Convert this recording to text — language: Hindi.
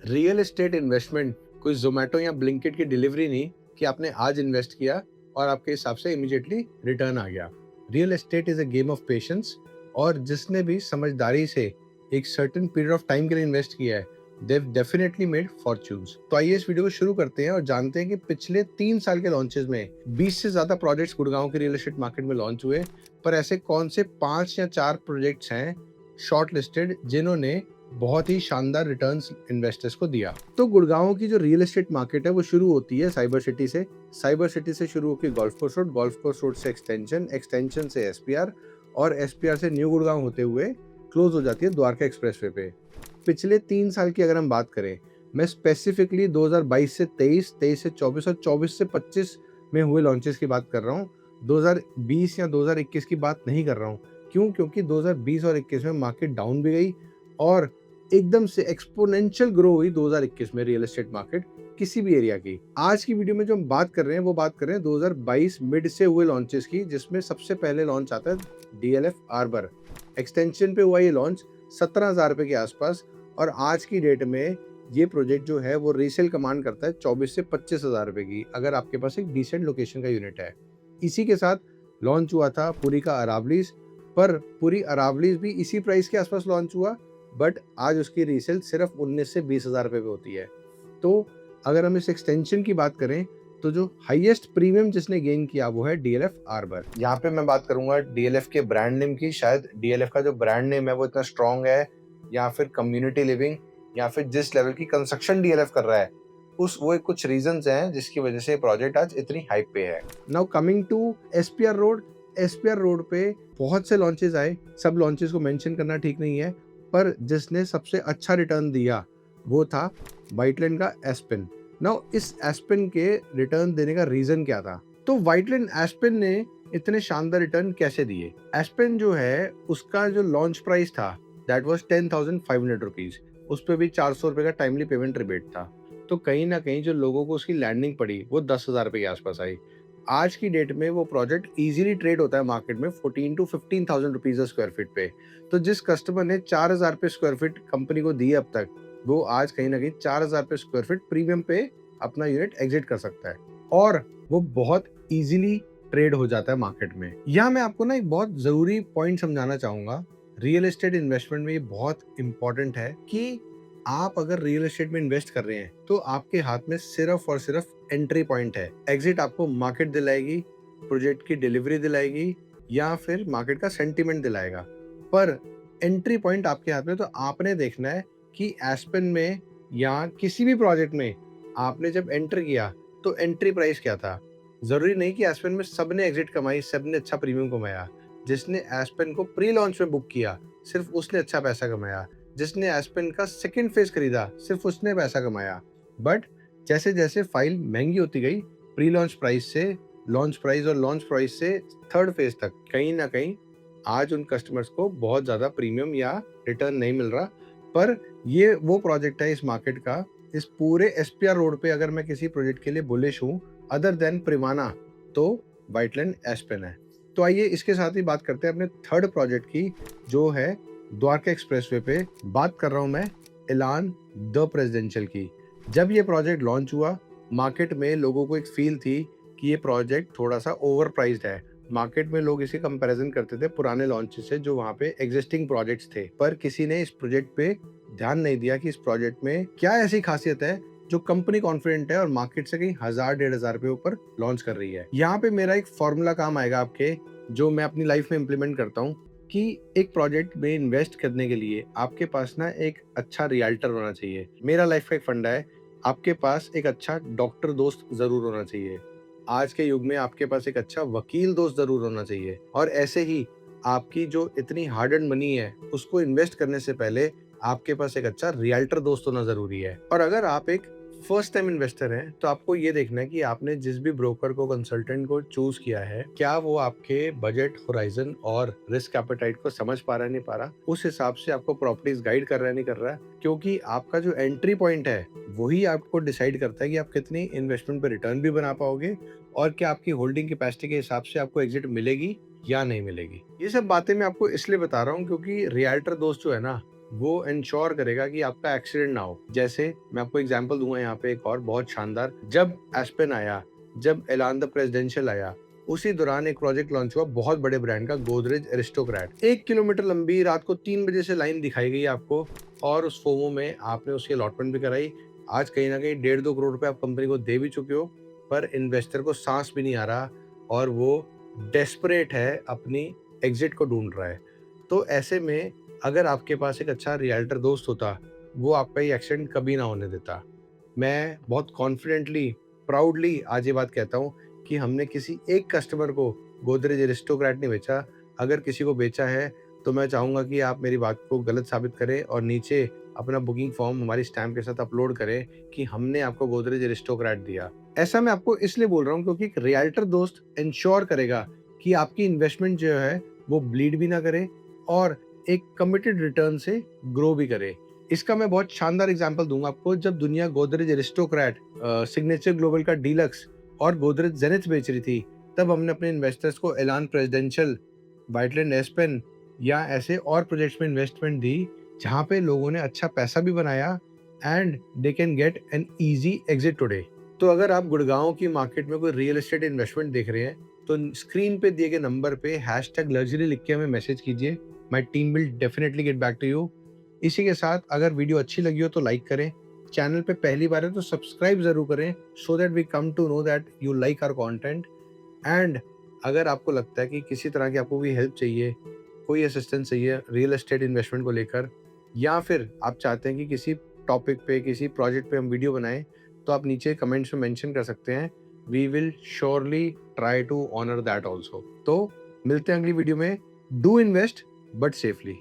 रियल एस्टेट इन्वेस्टमेंट कोई ज़ोमैटो या ब्लिंकिट की डिलीवरी नहीं कि आपने आज इन्वेस्ट किया और आपके हिसाब से इमीडिएटली रिटर्न आ गया। Real estate is a game of patience और जिसने भी समझदारी से एक सर्टेन पीरियड ऑफ टाइम के लिए इन्वेस्ट किया है, they have definitely made fortunes. तो आइए इस वीडियो को शुरू करते हैं और जानते हैं कि पिछले 3 साल के लॉन्चेस में 20 से ज़्यादा प्रोजेक्ट्स गुड़गांव के रियल एस्टेट मार्केट में लॉन्च हुए, पर ऐसे कौन से 5 या 4 प्रोजेक्ट्स हैं शॉर्ट लिस्टेड जिन्होंने बहुत ही शानदार रिटर्न्स इन्वेस्टर्स को दिया। तो गुड़गांव की जो रियल एस्टेट मार्केट है वो शुरू होती है साइबर सिटी से। साइबर सिटी से शुरू होकर गोल्फ कोर्स रोड से एक्सटेंशन से एसपीआर और एसपीआर से न्यू गुड़गांव होते हुए क्लोज हो जाती है द्वारका एक्सप्रेसवे पे। पिछले 3 साल की अगर हम बात करें, मैं स्पेसिफिकली 2022 से 23, 23 से 24 और 24 से 25 में हुए लॉन्चेस की बात कर रहा हूँ। 2020 या 2021 की बात नहीं कर रहा हूँ। क्यों? क्योंकि 2020 और 21 में मार्केट डाउन भी गई और एकदम से एक्सपोनेंशियल ग्रो हुई 2021 में रियल एस्टेट मार्केट किसी भी एरिया की। आज की वीडियो में जो हम बात कर रहे हैं वो बात कर रहे हैं 2022 मिड से हुए लॉन्चेस की, जिसमें सबसे पहले लॉन्च आता है डीएलएफ आर्बर। एक्सटेंशन पे हुआ ये लॉन्च 17,000 रुपए के आसपास और आज की डेट में ये प्रोजेक्ट जो है वो रीसेल कमांड करता है 24 से 25,000 रुपए की, अगर आपके पास एक डिसेंट लोकेशन का यूनिट है। इसी के साथ लॉन्च हुआ था पुरी का अरावलीज, पर पुरी अरावलीज भी इसी प्राइस के आसपास लॉन्च हुआ, बट आज उसकी रीसेल सिर्फ 19 से 20,000 रुपए पे होती है। तो अगर हम इस एक्सटेंशन की बात करें तो जो हाईएस्ट प्रीमियम जिसने गेन किया वो है डीएलएफ आर्बर। यहाँ पे मैं बात करूंगा डीएलएफ के ब्रांड नेम की। शायद डीएलएफ का जो ब्रांड नेम है वो इतना स्ट्रॉन्ग है, या फिर कम्युनिटी लिविंग, या फिर जिस लेवल की कंस्ट्रक्शन डीएलएफ कर रहा है वो कुछ रीजंस हैं जिसकी वजह से प्रोजेक्ट आज इतनी हाइप पे है। Now coming to SPR road. SPR road पे बहुत से लॉन्चेस आए, सब लॉन्चेस को मेंशन करना ठीक नहीं है, पर जिसने सबसे अच्छा रिटर्न दिया वो था वाइटलैंड का एस्पेन। नाउ इस एस्पेन के रिटर्न देने का रीजन क्या था? तो वाइटलैंड एस्पेन ने इतने शानदार रिटर्न कैसे दिए? एस्पेन जो है उसका जो लॉन्च प्राइस था दैट वाज 10,500 रुपीज। उस पर भी 400 रुपए का टाइमली पेमेंट रिबेट था। तो कहीं ना कहीं जो लोगों को उसकी लैंडिंग पड़ी वो 10,000 रुपए के आसपास आई। आज की डेट में वो प्रोजेक्ट इजीली ट्रेड होता है मार्केट में 14 टू 15,000 रुपीज स्क्वायर फीट पे। तो जिस कस्टमर ने 4,000 रुपए स्क्वायर फीट कंपनी को दी अब तक, वो आज कहीं ना कहीं 4,000 रुपए स्क्वायर फीट प्रीमियम पे अपना यूनिट एग्जिट कर सकता है और वो बहुत इजीली ट्रेड हो जाता है मार्केट में। यहाँ मैं आपको ना एक बहुत जरूरी पॉइंट समझाना चाहूंगा। रियल एस्टेट इन्वेस्टमेंट में ये बहुत इंपॉर्टेंट है कि आप अगर रियल एस्टेट में इन्वेस्ट कर रहे हैं तो आपके हाथ में सिर्फ और सिर्फ एंट्री पॉइंट है। एग्जिट आपको मार्केट दिलाएगी, प्रोजेक्ट की डिलीवरी दिलाएगी, या फिर मार्केट का सेंटीमेंट दिलाएगा, पर एंट्री पॉइंट आपके हाथ में। तो आपने देखना है कि एस्पेन में या किसी भी प्रोजेक्ट में आपने जब एंटर किया तो एंट्री प्राइस क्या था। जरूरी नहीं कि एस्पेन में सबने एग्जिट कमाई, सबने अच्छा प्रीमियम कमाया। जिसने एस्पेन को प्री लॉन्च में बुक किया सिर्फ उसने अच्छा पैसा कमाया। जिसने एस्पेन का सेकंड फेज खरीदा सिर्फ उसने पैसा कमाया। बट जैसे जैसे फाइल महंगी होती गई, प्री लॉन्च प्राइस से लॉन्च प्राइस और लॉन्च प्राइस से थर्ड फेज तक, कहीं ना कहीं आज उन कस्टमर्स को बहुत ज्यादा प्रीमियम या रिटर्न नहीं मिल रहा। पर ये वो प्रोजेक्ट है इस मार्केट का, इस पूरे एसपीआर रोड पे अगर मैं किसी प्रोजेक्ट के लिए बुलिश हूँ अदर देन प्रिवाना, तो वाइटलैंड एस्पेन है। तो आइए इसके साथ ही बात करते हैं अपने थर्ड प्रोजेक्ट की, जो है द्वारका एक्सप्रेसवे पे। बात कर रहा हूं मैं एलान द प्रेसिडेंशियल की। जब ये प्रोजेक्ट लॉन्च हुआ, मार्केट में लोगों को एक फील थी कि ये प्रोजेक्ट थोड़ा सा ओवर प्राइस्ड है। मार्केट में लोग इसे कंपैरिजन करते थे पुराने लॉन्चेस से जो वहां पे एग्जिस्टिंग प्रोजेक्ट्स थे, पर किसी ने इस प्रोजेक्ट पे ध्यान नहीं दिया कि इस प्रोजेक्ट में क्या ऐसी खासियत है जो कंपनी कॉन्फिडेंट है और मार्केट से कहीं 1,000-1,500 रुपए ऊपर लॉन्च कर रही है। यहाँ पे मेरा एक फॉर्मूला काम आएगा आपके, जो मैं अपनी लाइफ में इम्प्लीमेंट करता हूँ कि एक प्रोजेक्ट में इन्वेस्ट करने के लिए आपके पास ना एक अच्छा रियल्टर होना चाहिए। मेरा लाइफ का एक फंडा है, आपके पास एक अच्छा डॉक्टर दोस्त जरूर होना चाहिए। आज के युग में आपके पास एक अच्छा वकील दोस्त जरूर होना चाहिए। और ऐसे ही आपकी जो इतनी हार्ड एंड मनी है उसको इन्वेस्ट करने से पहले आपके पास एक अच्छा रियल्टर दोस्त होना जरूरी है। और अगर आप एक फर्स्ट टाइम इन्वेस्टर हैं तो आपको ये देखना है कि आपने जिस भी ब्रोकर को, कंसल्टेंट को चूज किया है, क्या वो आपके बजट होराइजन और रिस्क एपेटाइट को समझ पा रहा है, नहीं पा रहा। उस हिसाब से आपको प्रॉपर्टीज गाइड कर रहा है, नहीं कर रहा है। क्योंकि आपका जो एंट्री पॉइंट है वही आपको डिसाइड करता है कि आप कितनी इन्वेस्टमेंट पे रिटर्न भी बना पाओगे और क्या आपकी होल्डिंग कैपेसिटी के हिसाब से आपको एग्जिट मिलेगी या नहीं मिलेगी। ये सब बातें मैं आपको इसलिए बता रहा हूँ क्योंकि रियल्टर दोस्त जो है ना, वो इंश्योर करेगा कि आपका एक्सीडेंट ना हो। जैसे मैं आपको एग्जांपल दूंगा यहाँ पे एक और बहुत शानदार, जब एस्पेन आया, जब एलान द प्रेसिडेंशियल आया, उसी दौरान एक प्रोजेक्ट लॉन्च हुआ बहुत बड़े ब्रांड का, गोदरेज एरिस्टोक्रेट। 1 किलोमीटर लंबी रात को 3 बजे से लाइन दिखाई गई आपको, और उस फोमो में आपने उसकी अलॉटमेंट भी कराई। आज कहीं ना कहीं 1.5-2 करोड़ रुपए आप कंपनी को दे भी चुके हो, पर इन्वेस्टर को सांस भी नहीं आ रहा और वो डेस्परेट है, अपनी एग्जिट को ढूंढ रहा है। तो ऐसे में अगर आपके पास एक अच्छा रियल्टर दोस्त होता, वो आपका ये एक्सीडेंट कभी ना होने देता। मैं बहुत कॉन्फिडेंटली, प्राउडली आज ये बात कहता हूँ कि हमने किसी एक कस्टमर को गोदरेज एरिस्टोक्रेट नहीं बेचा। अगर किसी को बेचा है, तो मैं चाहूँगा कि आप मेरी बात को गलत साबित करें और नीचे अपना बुकिंग फॉर्म हमारी स्टैम्प के साथ अपलोड करें कि हमने आपको गोदरेज एरिस्टोक्रेट दिया। ऐसा मैं आपको इसलिए बोल रहा हूँ क्योंकि एक रियल्टर दोस्त इंश्योर करेगा कि आपकी इन्वेस्टमेंट जो है वो ब्लीड भी ना करे और एक कमिटेड रिटर्न से ग्रो भी करे। इसका मैं बहुत शानदार एग्जांपल दूंगा आपको। जब दुनिया गोदरेज एरिस्टोक्रेट, सिग्नेचर ग्लोबल का डीलक्स और गोदरेज जेनिथ बेच रही थी, तब हमने अपने इन्वेस्टर्स को एलान प्रेसिडेंशियल, वाइटलैंड एस्पेन या ऐसे और प्रोजेक्ट्स में इन्वेस्टमेंट दी, जहां पे लोगों ने अच्छा पैसा भी बनाया and they can get an easy exit today. तो अगर आप गुड़गांव की मार्केट में कोई रियल एस्टेट इन्वेस्टमेंट देख रहे हैं, तो स्क्रीन पे दिए गए नंबर पे #luxury लिख के हमें मैसेज कीजिए। My team will definitely get back to you. इसी के साथ अगर वीडियो अच्छी लगी हो तो लाइक करें, चैनल पे पहली बार है तो सब्सक्राइब जरूर करें, so that we come to know that you like our content. And अगर आपको लगता है कि किसी तरह की आपको कोई हेल्प चाहिए, कोई असिस्टेंस चाहिए रियल एस्टेट इन्वेस्टमेंट को लेकर, या फिर आप चाहते हैं कि किसी टॉपिक पे, किसी प्रोजेक्ट पे हम वीडियो बनाएं, तो आप नीचे कमेंट्स में मेंशन कर सकते हैं। We will surely try to honour that also. तो मिलते हैं अगली वीडियो में। Do invest but safely.